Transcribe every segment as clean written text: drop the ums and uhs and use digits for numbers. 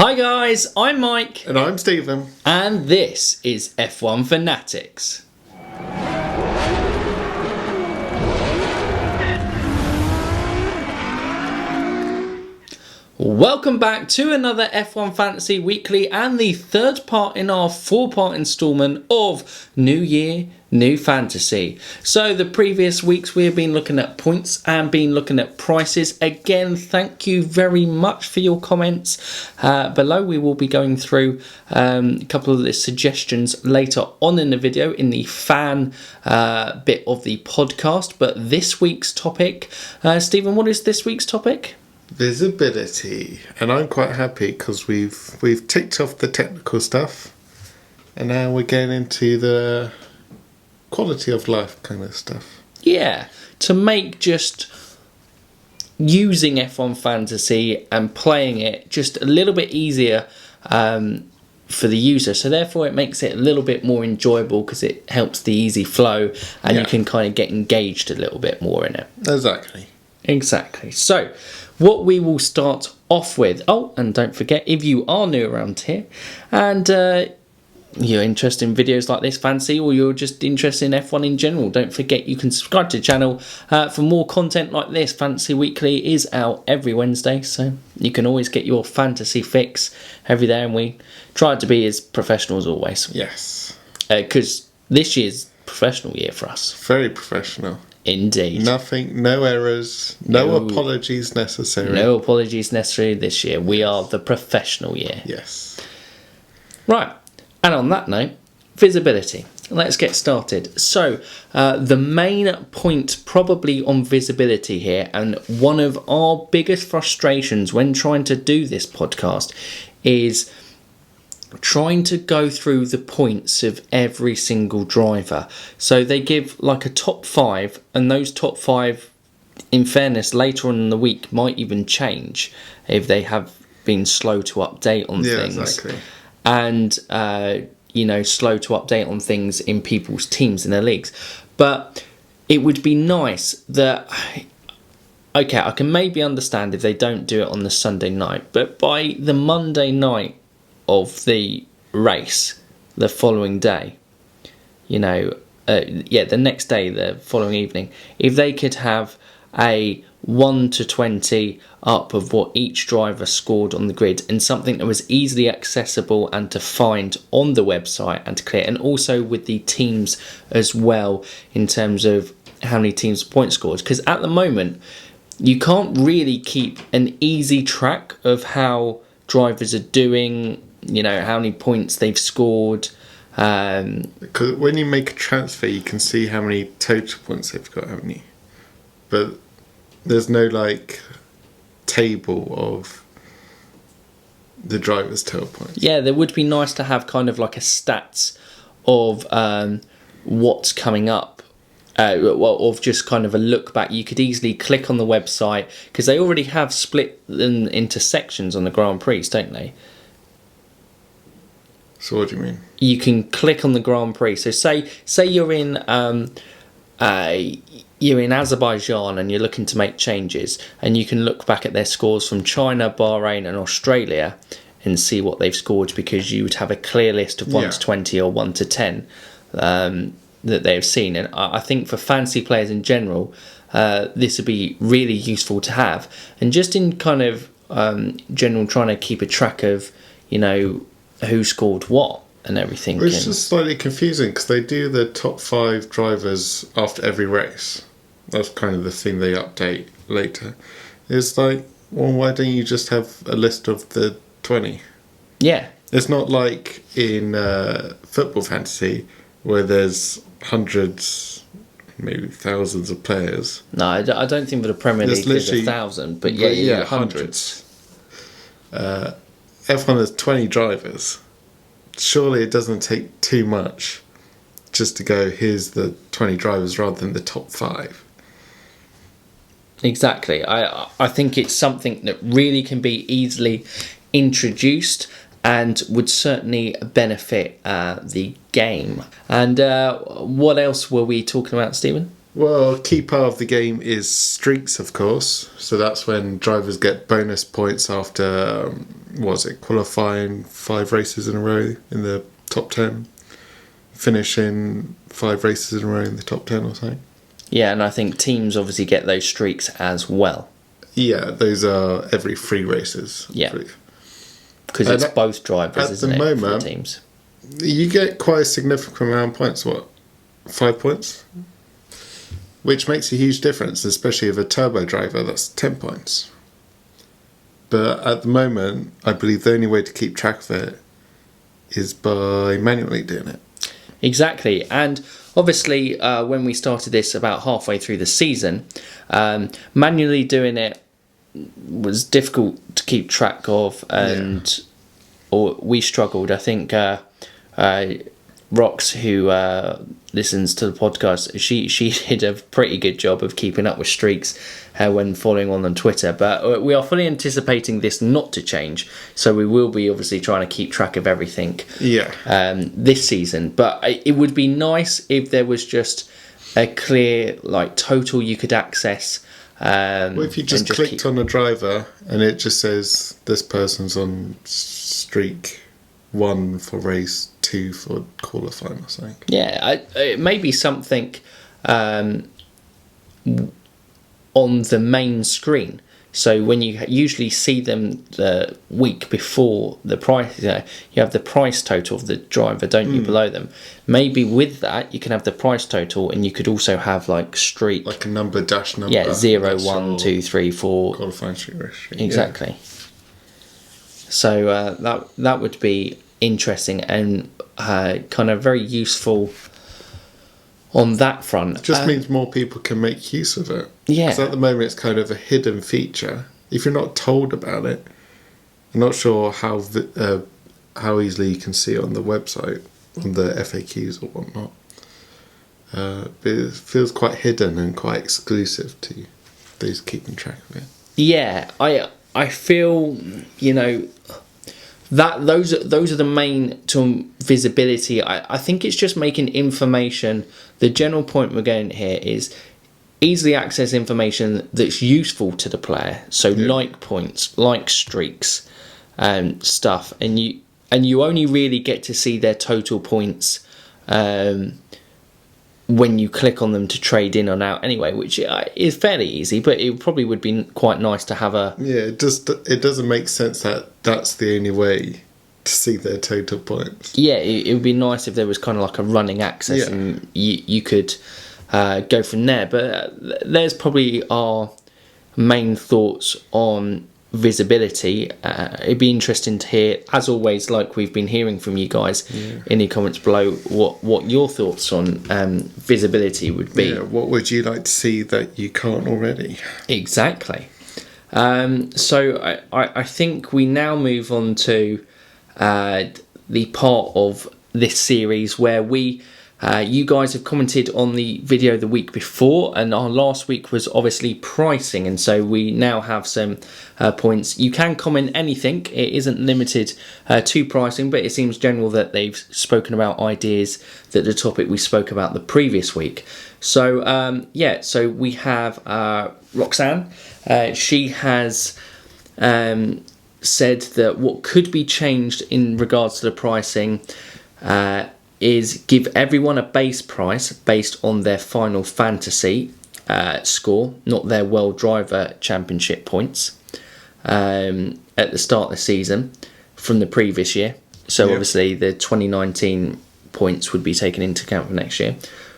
Hi guys, I'm Mike. And I'm Stephen. And this is F1 Fanatics. Welcome back to another F1 Fantasy Weekly and the third part in our four-part instalment of New Year, New Fantasy. So the previous weeks we have been looking at points and been looking at prices. Again, thank you very much for your comments below. We will be going through a couple of the suggestions later on in the video in the fan bit of the podcast. But this week's topic, Stephen, what is this week's topic? Visibility. And I'm quite happy because we've ticked off the technical stuff and now we're getting into the quality of life kind of stuff. Yeah, to make just using F1 Fantasy and playing it just a little bit easier for the user. So therefore it makes it a little bit more enjoyable because it helps the easy flow and you can kind of get engaged a little bit more in it. Exactly. So what we will start off with, and don't forget, if you are new around here and you're interested in videos like this, Fantasy, or you're just interested in F1 in general, don't forget you can subscribe to the channel for more content like this. Fantasy Weekly is out every Wednesday, so you can always get your fantasy fix every day, and we try to be as professional as always. Yes. Because this year's professional year for us. Very professional. Indeed. Nothing, no errors, no apologies necessary. No apologies necessary this year. We are the professional year. Yes. Right. And on that note, visibility. Let's get started. So, the main point probably on visibility here, and one of our biggest frustrations when trying to do this podcast, is trying to go through the points of every single driver. So they give like a top 5, and those top 5, in fairness, later on in the week might even change if they have been slow to update on things. Exactly. And slow to update on things in people's teams in their leagues. But it would be nice that, okay, I can maybe understand if they don't do it on the Sunday night, but by the Monday night of the race, the following day, the next day, the following evening, if they could have a 1 to 20 up of what each driver scored on the grid, and something that was easily accessible and to find on the website and to clear, and also with the teams as well in terms of how many teams point scores, because at the moment you can't really keep an easy track of how drivers are doing, how many points they've scored. Because when you make a transfer, you can see how many total points they've got, haven't you? But there's no table of the driver's total points. Yeah, there would be nice to have kind of like a stats of what's coming up. Of just kind of a look back. You could easily click on the website, because they already have split them into sections on the Grand Prix, don't they? So what do you mean? You can click on the Grand Prix. So say you're in Azerbaijan and you're looking to make changes, and you can look back at their scores from China, Bahrain and Australia and see what they've scored, because you would have a clear list of 1 to 20 or 1 to 10 that they've seen. And I think for fantasy players in general, this would be really useful to have. And just in kind of general trying to keep a track of, who scored what and everything. It's just slightly confusing because they do the top 5 drivers after every race. That's kind of the thing they update later. It's like, well, why don't you just have a list of the 20? Yeah. It's not like in football fantasy where there's hundreds, maybe thousands of players. No, I don't think for the Premier League there's 1,000, but hundreds. F1 has 20 drivers. Surely it doesn't take too much just to go, here's the 20 drivers rather than the top 5. Exactly. I think it's something that really can be easily introduced and would certainly benefit the game. And what else were we talking about, Stephen? Well, a key part of the game is streaks, of course. So that's when drivers get bonus points after, qualifying 5 races in a row in the top 10, finishing 5 races in a row in the top 10 or something. Yeah, and I think teams obviously get those streaks as well. Yeah, those are every 3 races. Yeah. Because it's both drivers, isn't it, moment, for the teams? You get quite a significant amount of points. 5 points? Which makes a huge difference, especially with a turbo driver, that's 10 points. But at the moment, I believe the only way to keep track of it is by manually doing it. Exactly, and obviously when we started this about halfway through the season, manually doing it was difficult to keep track of, and or we struggled. I think Rox, who listens to the podcast, she did a pretty good job of keeping up with streaks when following on Twitter. But we are fully anticipating this not to change, so we will be obviously trying to keep track of everything. This season. But it would be nice if there was just a clear total you could access. Well, if you just clicked on a driver and it just says this person's on streak 1 for race 2 for qualifying or something. Yeah, it may be something on the main screen. So when you usually see them the week before the price, you have the price total of the driver, don't you, below them? Maybe with that, you can have the price total, and you could also have streak. Like a number, dash number. Yeah, 0, 1, 2, 3, 4. Qualifying streak, race streak. Exactly. Yeah. So that would be interesting and kind of very useful on that front. It just means more people can make use of it. Yeah. Because at the moment it's kind of a hidden feature. If you're not told about it, I'm not sure how easily you can see it on the website, on the FAQs or whatnot. But it feels quite hidden and quite exclusive to those keeping track of it. Yeah, I feel, that those are the main to visibility. I think it's just making information. The general point we're going here is easily access information that's useful to the player. So like points, like streaks, stuff, and you only really get to see their total points when you click on them to trade in or out anyway, which is fairly easy, but it probably would be quite nice to have a... Yeah, it doesn't make sense that that's the only way to see their total points. Yeah, it would be nice if there was kind of like a running access and you could go from there. But there's probably our main thoughts on visibility. It'd be interesting to hear, as always, like we've been hearing from you guys in the comments below, what your thoughts on visibility would be. Yeah, what would you like to see that you can't already? Exactly. So I think we now move on to the part of this series where you guys have commented on the video the week before, and our last week was obviously pricing, and so we now have some points. You can comment anything, it isn't limited to pricing, but it seems general that they've spoken about ideas that the topic we spoke about the previous week. So so we have Roxanne. She has said that what could be changed in regards to the pricing is give everyone a base price based on their Final Fantasy score, not their World Driver Championship points at the start of the season from the previous year. So obviously the 2019 points would be taken into account for next year.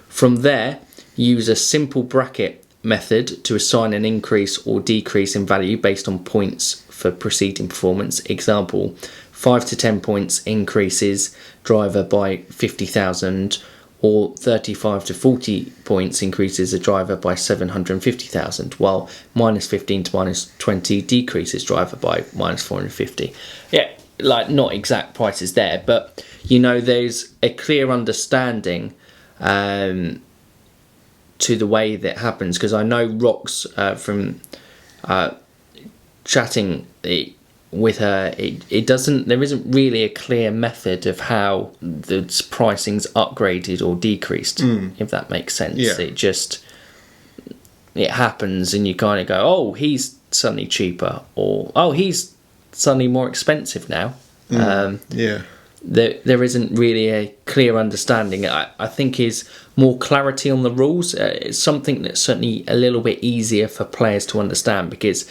From there, use a simple bracket method to assign an increase or decrease in value based on points for preceding performance. Example, 5 to 10 points increases driver by 50,000, or 35 to 40 points increases a driver by 750,000, while minus 15 to minus 20 decreases driver by minus 450. Yeah, not exact prices there, but there's a clear understanding to the way that happens, because I know Rox from chatting with her, there isn't really a clear method of how the pricing's upgraded or decreased, if that makes sense. It just it happens and you kind of go, oh, he's suddenly cheaper, or oh, he's suddenly more expensive now. Yeah. There isn't really a clear understanding. I think is more clarity on the rules. It's something that's certainly a little bit easier for players to understand, because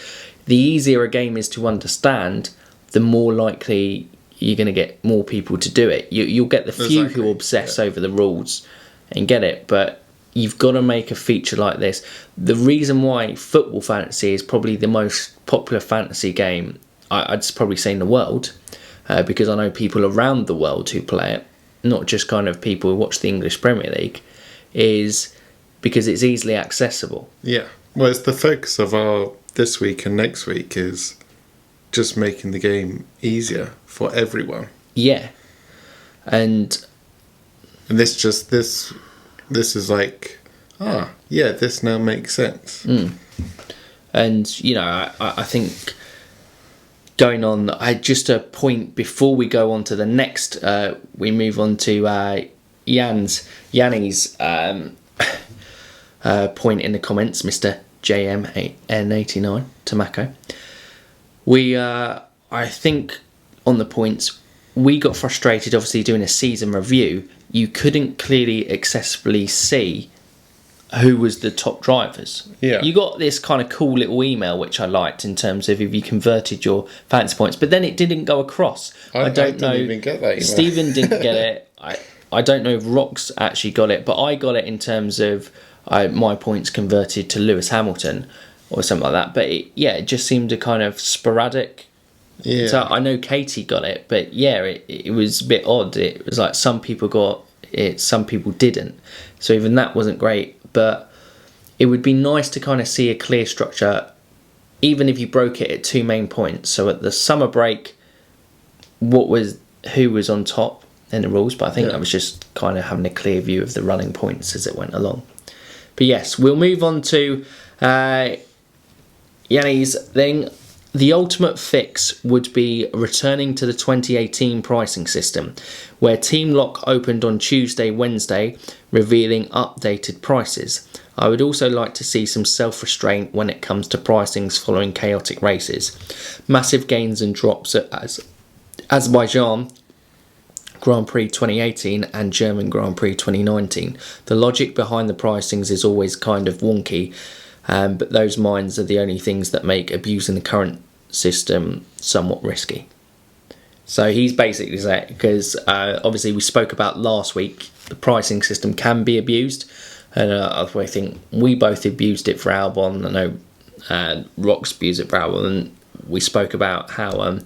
the easier a game is to understand, the more likely you're going to get more people to do it. You'll get the few who obsess over the rules and get it, but you've got to make a feature like this. The reason why Football Fantasy is probably the most popular fantasy game, I'd probably say in the world, because I know people around the world who play it, not just kind of people who watch the English Premier League, is because it's easily accessible. Yeah. Well, it's the focus of our this week and next week is just making the game easier for everyone. Yeah. And this is like, this now makes sense. And, you know, I think going on, just a point before we go on to the next, we move on to Yanni's point in the comments, Mr. JMN89 Tamako. I think on the points, we got frustrated, obviously, doing a season review. You couldn't clearly accessibly see who was the top drivers. Yeah. You got this kind of cool little email, which I liked, in terms of if you converted your fantasy points, but then it didn't go across. I didn't even get that email. Stephen didn't get it. I don't know if Rox actually got it, but I got it in terms of my points converted to Lewis Hamilton or something like that. But it just seemed a kind of sporadic. Yeah. So I know Katie got it, but yeah, it was a bit odd. It was like some people got it, some people didn't. So even that wasn't great. But it would be nice to kind of see a clear structure, even if you broke it at 2 main points. So at the summer break, who was on top in the rules, but I think that was just kind of having a clear view of the running points as it went along. But yes, we'll move on to Yanni's thing. The ultimate fix would be returning to the 2018 pricing system, where Team Lock opened on Wednesday, revealing updated prices. I would also like to see some self-restraint when it comes to pricings following chaotic races. Massive gains and drops at Azerbaijan Grand Prix 2018 and German Grand Prix 2019. The logic behind the pricings is always kind of wonky, but those minds are the only things that make abusing the current system somewhat risky. So he's basically saying, because obviously we spoke about last week, the pricing system can be abused, and I think we both abused it for Albon. I know Rox abused it for Albon, and we spoke about how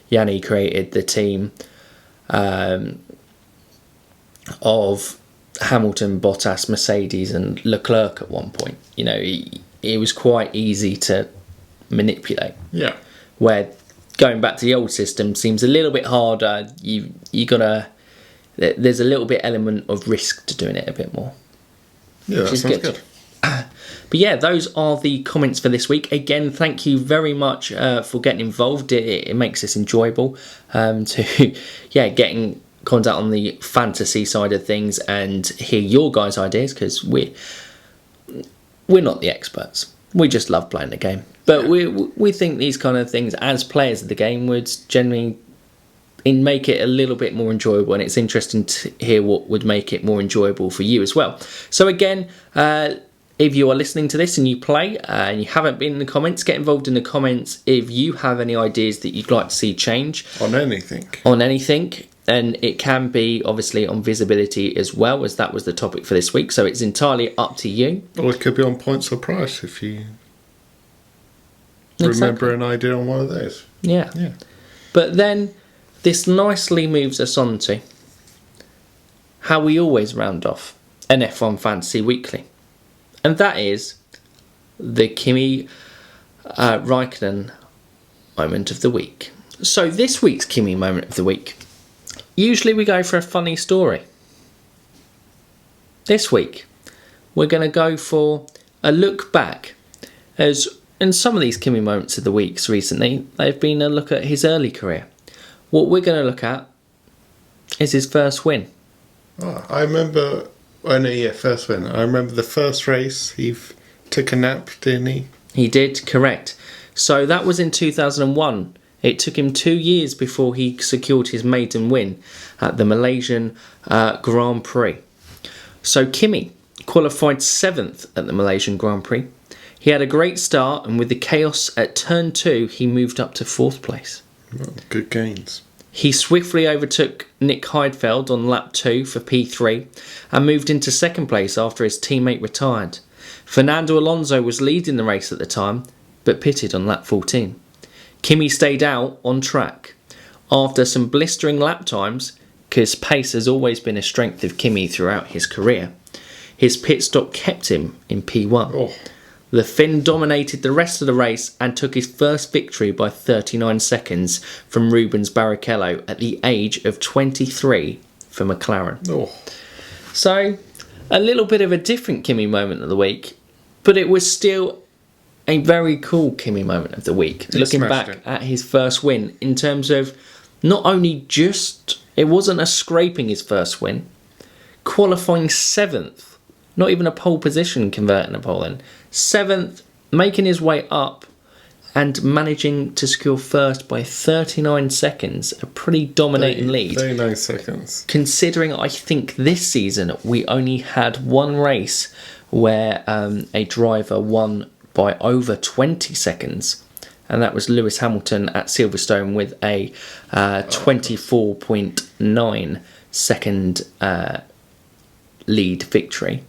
Yanni created the team of Hamilton, Bottas, Mercedes and Leclerc at one point. You know, it was quite easy to manipulate. Yeah. Where going back to the old system seems a little bit harder. You gotta. There's a little bit element of risk to doing it a bit more. Yeah, that sounds good. But yeah, those are the comments for this week. Again, thank you very much for getting involved. It makes this enjoyable to getting contact on the fantasy side of things and hear your guys' ideas, because we're not the experts. We just love playing the game. But we think these kind of things, as players of the game, would generally make it a little bit more enjoyable, and it's interesting to hear what would make it more enjoyable for you as well. So again, if you are listening to this and you play and you haven't been in the comments, get involved in the comments if you have any ideas that you'd like to see change. On anything. And it can be obviously on visibility as well, as that was the topic for this week. So it's entirely up to you. Or it could be on points or price if you remember an idea on one of those. Yeah. But then this nicely moves us on to how we always round off an F1 Fantasy Weekly. And that is the Kimi Räikkönen moment of the week. So this week's Kimi moment of the week, usually we go for a funny story. This week, we're going to go for a look back, as in some of these Kimi moments of the weeks recently, they've been a look at his early career. What we're going to look at is his first win. Oh, I remember... first win. I remember the first race he took a nap, didn't he? He did, correct. So that was in 2001. It took him 2 years before he secured his maiden win at the Malaysian Grand Prix. So Kimi qualified 7th at the Malaysian Grand Prix. He had a great start, and with the chaos at turn 2, he moved up to 4th place. Well, good gains. He swiftly overtook Nick Heidfeld on lap 2 for P3 and moved into 2nd place after his teammate retired. Fernando Alonso was leading the race at the time, but pitted on lap 14. Kimi stayed out on track. After some blistering lap times, because pace has always been a strength of Kimi throughout his career, his pit stop kept him in P1. Oh. The Finn dominated the rest of the race and took his first victory by 39 seconds from Rubens Barrichello at the age of 23 for McLaren. Oh. So, a little bit of a different Kimi moment of the week, but it was still a very cool Kimi moment of the week. He Looking smashed back it. at his first win, in terms of not only just, it wasn't a scraping his first win, qualifying 7th, not even a pole position converting a pole in, 7th, making his way up and managing to secure first by 39 seconds, a pretty dominating lead. 39 seconds. Considering I think this season we only had one race where a driver won by over 20 seconds, and that was Lewis Hamilton at Silverstone with a 24.9 second lead victory.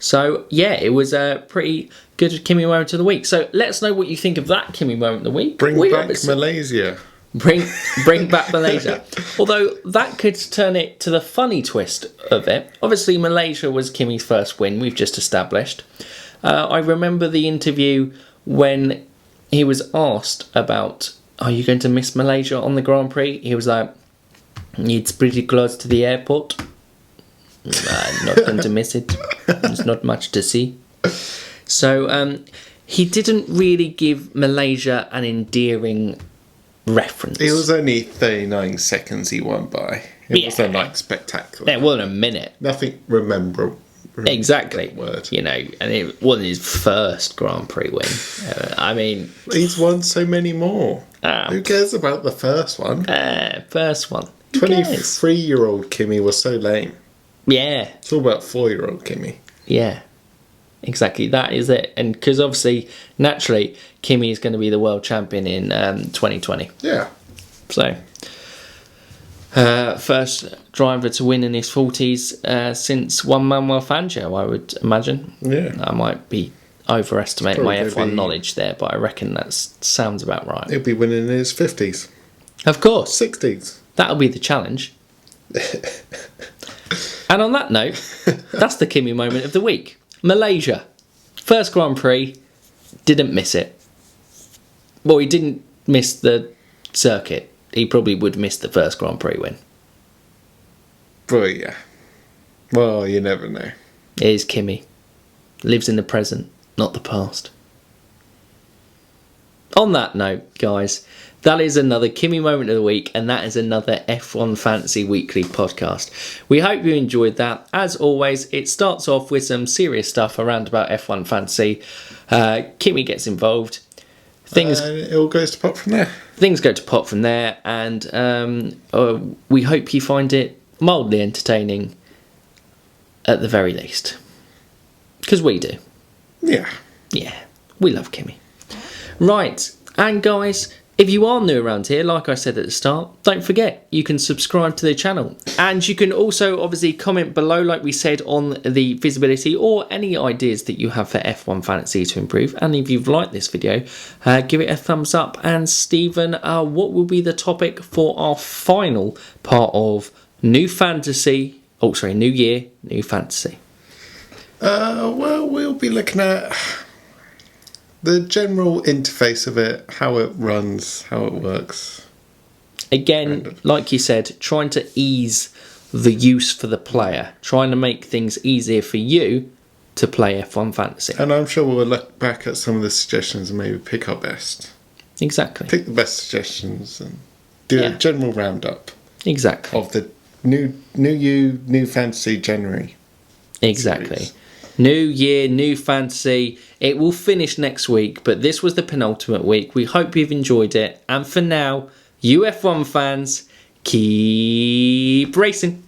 So yeah, it was a pretty good Kimi moment of the week. So let us know what you think of that Kimi moment of the week. Bring We back obviously- Malaysia. Bring back Malaysia. Although that could turn it to the funny twist of it. Obviously, Malaysia was Kimi's first win, we've just established. I remember the interview when he was asked about, are you going to miss Malaysia on the Grand Prix? He was like, it's pretty close to the airport. I'm not going to miss it. There's not much to see. So he didn't really give Malaysia an endearing reference. It was only 39 seconds he won by. It wasn't like spectacular. It wasn't a minute. Nothing rememberable. Exactly. Word. You know, and it wasn't his first Grand Prix win. I mean, He's won so many more. Who cares about the first one? first one. Who cares? 23-year-old Kimi was so lame. Yeah, It's all about 4-year-old Kimi. yeah. Exactly, that is it. And because obviously, naturally, Kimi is going to be the world champion in 2020. Yeah. So, first driver to win in his 40s since Juan Manuel Fangio, I would imagine. Yeah. I might be overestimating my Probably F1 be- knowledge there, but I reckon that sounds about right. He'll be winning in his 50s, Of course, 60s. that'll be the challenge. And on that note, that's the Kimi moment of the week. Malaysia, first Grand Prix, didn't miss it. Well, he didn't miss the circuit. He probably would miss the first Grand Prix win. But yeah. Well, you never know. It is Kimi. Lives in the present, not the past. On that note, guys, that is another Kimi moment of the week, and that is another F1 Fantasy Weekly podcast. We hope you enjoyed that. As always, it starts off with some serious stuff around about F1 Fantasy. Kimi gets involved. Things And it all goes to pot from there. things go to pot from there, and we hope you find it mildly entertaining at the very least. Because we do. Yeah. Yeah, we love Kimi. Right, and guys, if you are new around here, like I said at the start, don't forget, you can subscribe to the channel. And you can also obviously comment below, like we said, on the visibility or any ideas that you have for F1 Fantasy to improve. And if you've liked this video, give it a thumbs up. And Stephen, what will be the topic for our final part of New Fantasy? Oh, sorry, New Year, New Fantasy. Well, we'll be looking at the general interface of it, how it runs, how it works. Again, like you said, trying to ease the use for the player, trying to make things easier for you to play F1 Fantasy. And I'm sure we'll look back at some of the suggestions and maybe pick our best. Exactly. Pick the best suggestions and do Yeah. a general roundup Exactly. of the new Fantasy January. Exactly. series. New year, new fantasy. It will finish next week, but this was the penultimate week. We hope you've enjoyed it. And for now, you F1 fans, keep racing.